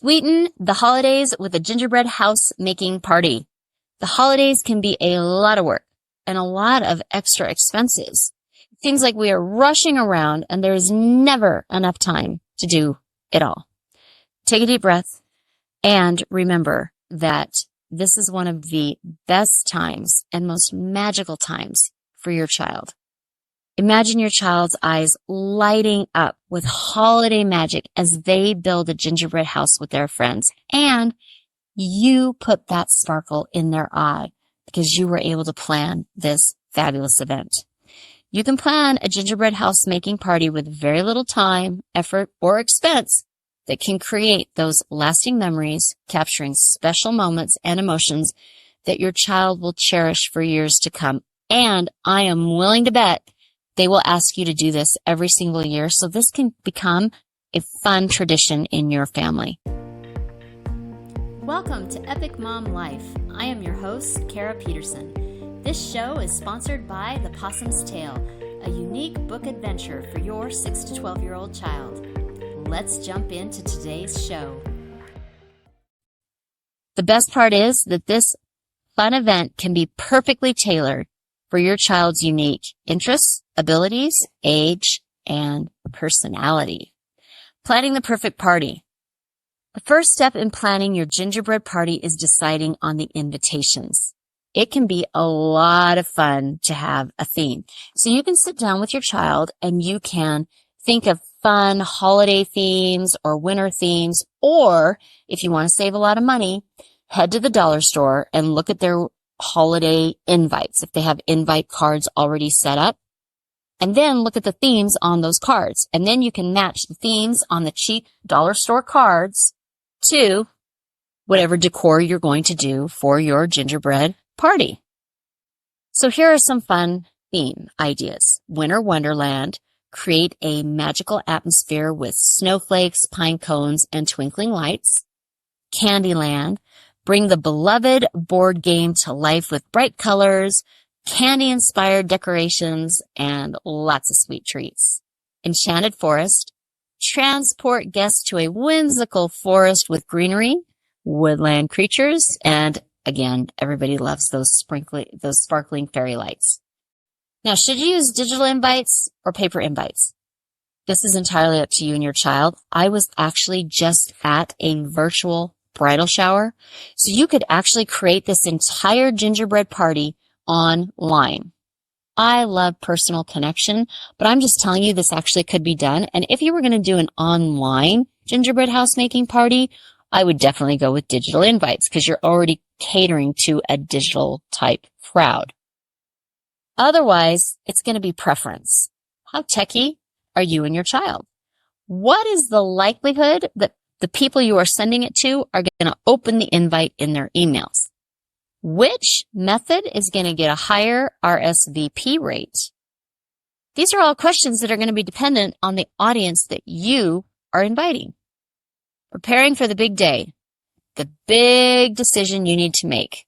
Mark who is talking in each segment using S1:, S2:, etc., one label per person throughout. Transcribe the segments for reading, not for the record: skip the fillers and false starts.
S1: Sweeten the holidays with a gingerbread house making party. The holidays can be a lot of work and a lot of extra expenses. It seems like we are rushing around and there's never enough time to do it all. Take a deep breath and remember that this is one of the best times and most magical times for your child. Imagine your child's eyes lighting up with holiday magic as they build a gingerbread house with their friends. And you put that sparkle in their eye because you were able to plan this fabulous event. You can plan a gingerbread house making party with very little time, effort, or expense that can create those lasting memories, capturing special moments and emotions that your child will cherish for years to come. And I am willing to bet they will ask you to do this every single year, so this can become a fun tradition in your family. Welcome to Epic Mom Life. I am your host, Kara Peterson. This show is sponsored by The Possum's Tale, a unique book adventure for your 6 to 12-year-old child. Let's jump into today's show. The best part is that this fun event can be perfectly tailored for your child's unique interests, abilities, age, and personality. Planning the perfect party. The first step in planning your gingerbread party is deciding on the invitations. It can be a lot of fun to have a theme. So you can sit down with your child and you can think of fun holiday themes or winter themes, or if you want to save a lot of money, head to the dollar store and look at their holiday invites, if they have invite cards already set up, and then look at the themes on those cards. And then you can match the themes on the cheap dollar store cards to whatever decor you're going to do for your gingerbread party. So here are some fun theme ideas. Winter Wonderland. Create a magical atmosphere with snowflakes, pine cones, and twinkling lights. Candyland. Bring the beloved board game to life with bright colors, candy-inspired decorations, and lots of sweet treats. Enchanted Forest. Transport guests to a whimsical forest with greenery, woodland creatures, and again, everybody loves those sparkling fairy lights. Now, should you use digital invites or paper invites? This is entirely up to you and your child. I was actually just at a virtual bridal shower, so you could actually create this entire gingerbread party online. I love personal connection, but I'm just telling you this actually could be done. And if you were going to do an online gingerbread house making party, I would definitely go with digital invites because you're already catering to a digital type crowd. Otherwise, it's going to be preference. How techie are you and your child? What is the likelihood that the people you are sending it to are going to open the invite in their emails? Which method is going to get a higher RSVP rate? These are all questions that are going to be dependent on the audience that you are inviting. Preparing for the big day, the big decision you need to make.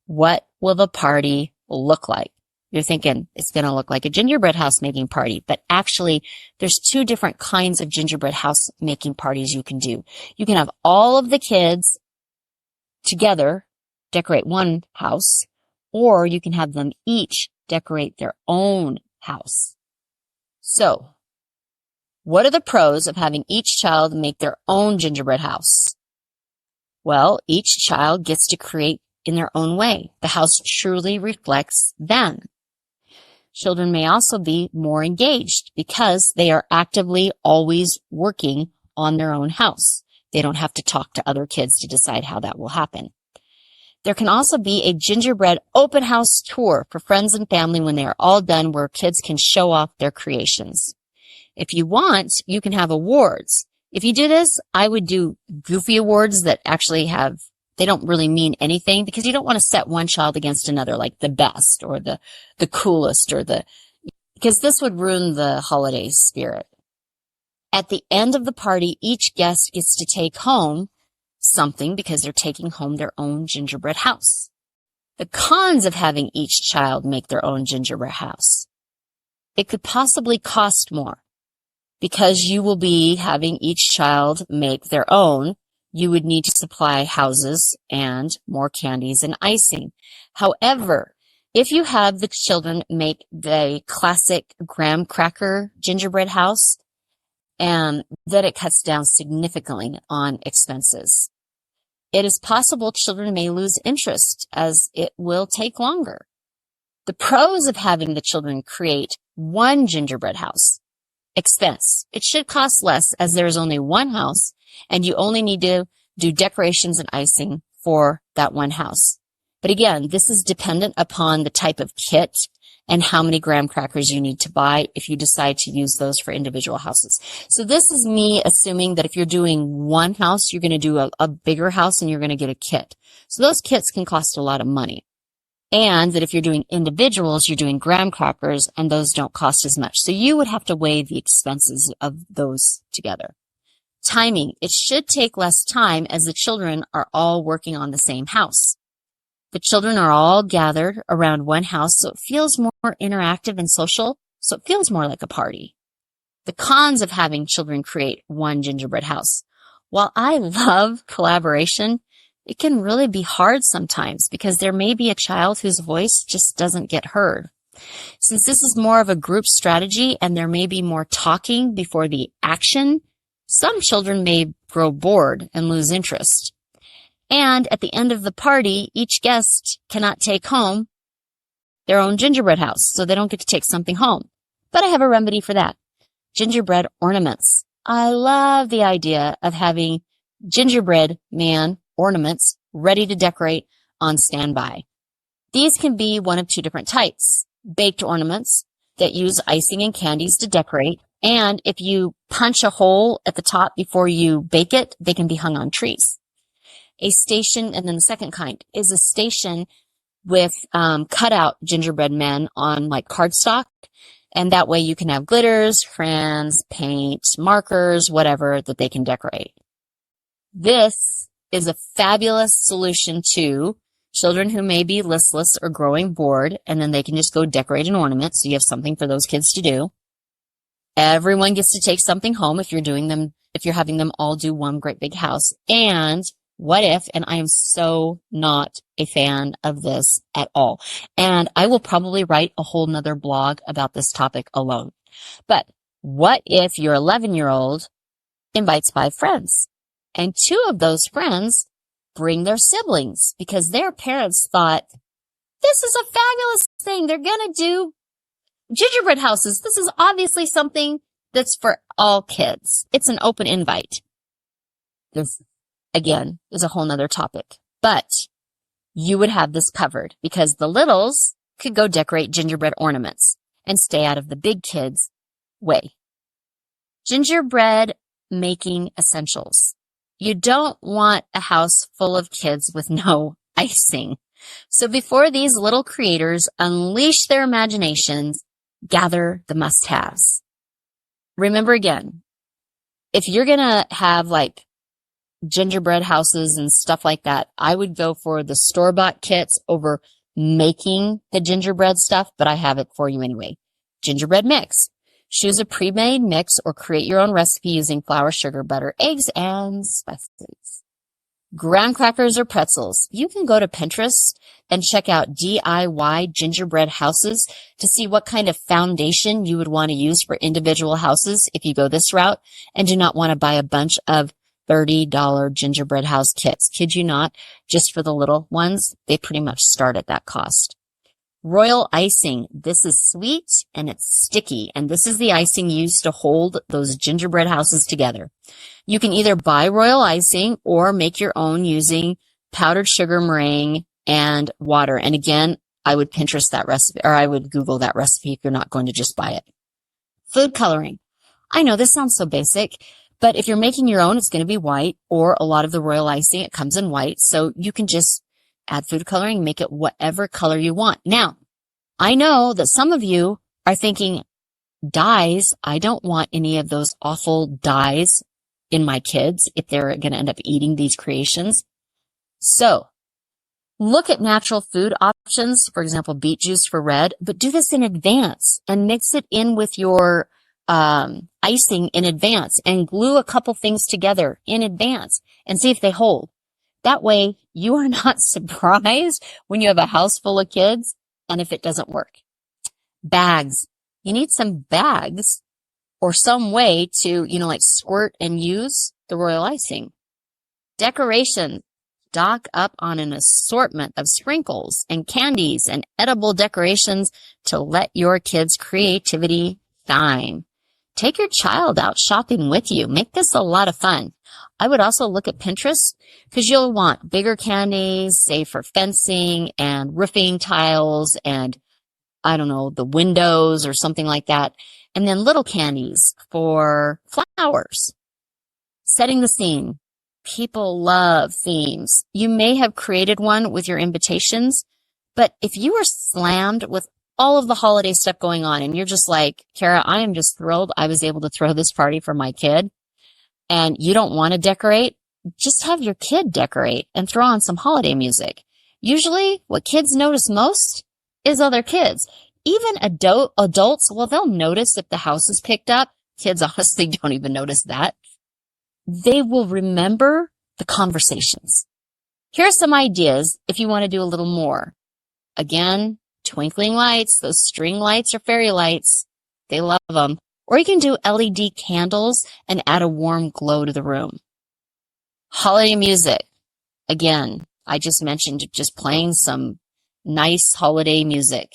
S1: What will the party look like? You're thinking it's going to look like a gingerbread house making party, but actually there's two different kinds of gingerbread house making parties you can do. You can have all of the kids together decorate one house, or you can have them each decorate their own house. So, what are the pros of having each child make their own gingerbread house? Well, each child gets to create in their own way. The house truly reflects them. Children may also be more engaged because they are actively always working on their own house. They don't have to talk to other kids to decide how that will happen. There can also be a gingerbread open house tour for friends and family when they are all done, where kids can show off their creations. If you want, you can have awards. If you do this, I would do goofy awards that actually they don't really mean anything, because you don't want to set one child against another, like the best or the coolest because this would ruin the holiday spirit. At the end of the party, each guest gets to take home something because they're taking home their own gingerbread house. The cons of having each child make their own gingerbread house. It could possibly cost more because you will be having each child make their own. you would need to supply houses and more candies and icing. However, if you have the children make the classic graham cracker gingerbread house, then it cuts down significantly on expenses. It is possible children may lose interest as it will take longer. The pros of having the children create one gingerbread house. Expense. It should cost less as there is only one house and you only need to do decorations and icing for that one house. But again, this is dependent upon the type of kit and how many graham crackers you need to buy if you decide to use those for individual houses. So this is me assuming that if you're doing one house, you're going to do a bigger house and you're going to get a kit. So those kits can cost a lot of money. And that if you're doing individuals, you're doing graham crackers and those don't cost as much. So you would have to weigh the expenses of those together. Timing. It should take less time as the children are all working on the same house. The children are all gathered around one house, so it feels more interactive and social, so it feels more like a party. The cons of having children create one gingerbread house. While I love collaboration, it can really be hard sometimes because there may be a child whose voice just doesn't get heard. Since this is more of a group strategy and there may be more talking before the action, some children may grow bored and lose interest. And at the end of the party, each guest cannot take home their own gingerbread house, so they don't get to take something home. But I have a remedy for that. Gingerbread ornaments. I love the idea of having gingerbread man ornaments ready to decorate on standby. These can be one of two different types. Baked ornaments that use icing and candies to decorate. And if you punch a hole at the top before you bake it, they can be hung on trees. A station, and then the second kind is a station with cutout gingerbread men on like cardstock. And that way you can have glitters, crayons, paint, markers, whatever that they can decorate. This is a fabulous solution to children who may be listless or growing bored, and then they can just go decorate an ornament, so you have something for those kids to do. Everyone gets to take something home if you're having them all do one great big house. And what if, and I am so not a fan of this at all, and I will probably write a whole nother blog about this topic alone. But what if your 11-year-old invites 5 friends? And 2 of those friends bring their siblings because their parents thought, this is a fabulous thing. They're going to do gingerbread houses. This is obviously something that's for all kids. It's an open invite. This, again, is a whole nother topic. But you would have this covered because the littles could go decorate gingerbread ornaments and stay out of the big kids' way. Gingerbread making essentials. You don't want a house full of kids with no icing. So before these little creators unleash their imaginations, gather the must-haves. Remember again, if you're going to have like gingerbread houses and stuff like that, I would go for the store-bought kits over making the gingerbread stuff, but I have it for you anyway. Gingerbread mix. Choose a pre-made mix or create your own recipe using flour, sugar, butter, eggs, and spices. Graham crackers or pretzels. You can go to Pinterest and check out DIY gingerbread houses to see what kind of foundation you would want to use for individual houses if you go this route and do not want to buy a bunch of $30 gingerbread house kits. Kid you not, just for the little ones, they pretty much start at that cost. Royal icing. This is sweet and it's sticky, and this is the icing used to hold those gingerbread houses together. You can either buy royal icing or make your own using powdered sugar, meringue, and water. And again, I would Pinterest that recipe, or I would Google that recipe if you're not going to just buy it. Food coloring. I know this sounds so basic, but if you're making your own, it's going to be white, or a lot of the royal icing, it comes in white. So you can just add food coloring, make it whatever color you want. Now, I know that some of you are thinking, dyes, I don't want any of those awful dyes in my kids if they're going to end up eating these creations. So, look at natural food options, for example, beet juice for red, but do this in advance and mix it in with your icing in advance and glue a couple things together in advance and see if they hold. That way you are not surprised when you have a house full of kids and if it doesn't work. Bags. You need some bags or some way to, like squirt and use the royal icing. Decoration. Stock up on an assortment of sprinkles and candies and edible decorations to let your kids' creativity shine. Take your child out shopping with you. Make this a lot of fun. I would also look at Pinterest because you'll want bigger candies, say for fencing and roofing tiles and the windows or something like that. And then little candies for flowers. Setting the scene. People love themes. You may have created one with your invitations, but if you are slammed with all of the holiday stuff going on and you're just like, Kara, I am just thrilled I was able to throw this party for my kid, and you don't want to decorate, just have your kid decorate and throw on some holiday music. Usually what kids notice most is other kids. Even adults, well, they'll notice if the house is picked up. Kids honestly don't even notice that. They will remember the conversations. Here are some ideas if you want to do a little more. Again, twinkling lights, those string lights or fairy lights, they love them. Or you can do LED candles and add a warm glow to the room. Holiday music. Again, I just mentioned just playing some nice holiday music.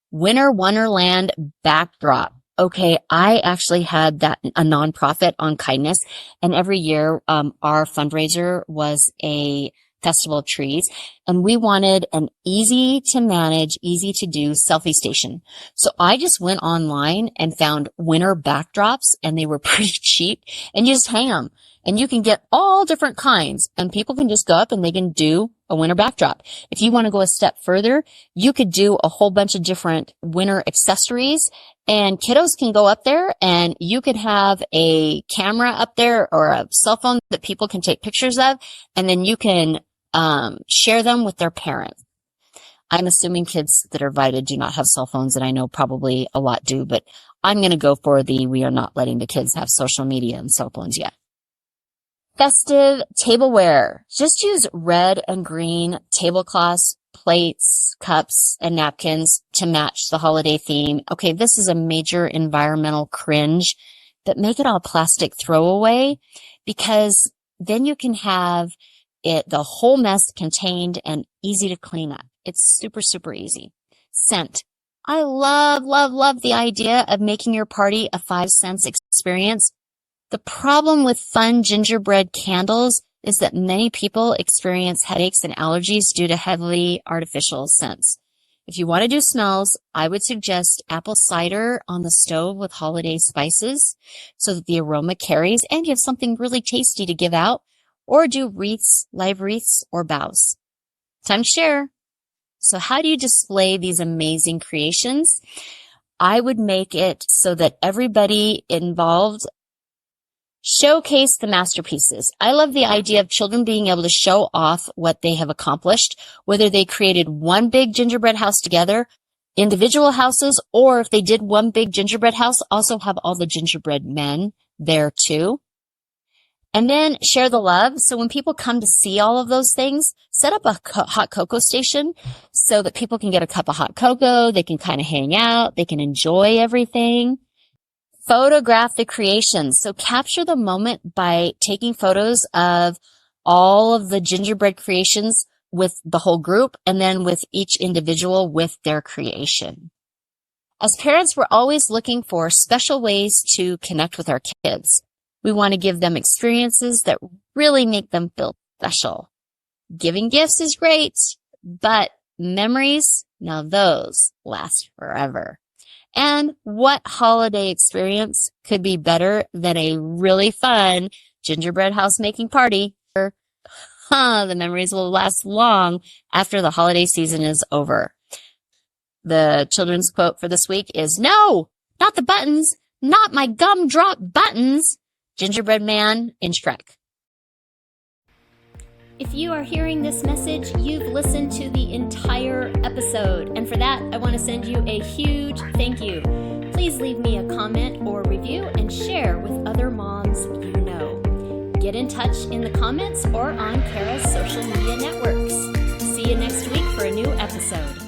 S1: Winter Wonderland backdrop. Okay, I actually had a nonprofit on kindness, and every year our fundraiser was a festival of trees, and we wanted an easy to manage, easy to do selfie station. So I just went online and found winter backdrops, and they were pretty cheap, and you just hang them, and you can get all different kinds, and people can just go up and they can do a winter backdrop. If you want to go a step further, you could do a whole bunch of different winter accessories, and kiddos can go up there and you could have a camera up there or a cell phone that people can take pictures of, and then you can share them with their parents. I'm assuming kids that are invited do not have cell phones, and I know probably a lot do, but I'm going to go for we are not letting the kids have social media and cell phones yet. Festive tableware. Just use red and green tablecloths, plates, cups, and napkins to match the holiday theme. Okay, this is a major environmental cringe, but make it all plastic throwaway, because then you can have the whole mess contained and easy to clean up. It's super, super easy. Scent. I love, love, love the idea of making your party a 5-sense experience. The problem with fun gingerbread candles is that many people experience headaches and allergies due to heavily artificial scents. If you want to do smells, I would suggest apple cider on the stove with holiday spices so that the aroma carries and you have something really tasty to give out, or do wreaths, live wreaths, or boughs. Time to share. So how do you display these amazing creations? I would make it so that everybody involved showcase the masterpieces. I love the idea of children being able to show off what they have accomplished, whether they created one big gingerbread house together, individual houses, or if they did one big gingerbread house, also have all the gingerbread men there too. And then share the love. So when people come to see all of those things, set up a hot cocoa station so that people can get a cup of hot cocoa. They can kind of hang out. They can enjoy everything. Photograph the creations. So capture the moment by taking photos of all of the gingerbread creations with the whole group, and then with each individual with their creation. As parents, we're always looking for special ways to connect with our kids. We want to give them experiences that really make them feel special. Giving gifts is great, but memories, now those last forever. And what holiday experience could be better than a really fun gingerbread house making party? The memories will last long after the holiday season is over. The children's quote for this week is, "No, not the buttons, not my gumdrop buttons." Gingerbread Man in Shrek. If you are hearing this message, you've listened to the entire episode, and for that, I want to send you a huge thank you. Please leave me a comment or review and share with other moms you know. Get in touch in the comments or on Kara's social media networks. See you next week for a new episode.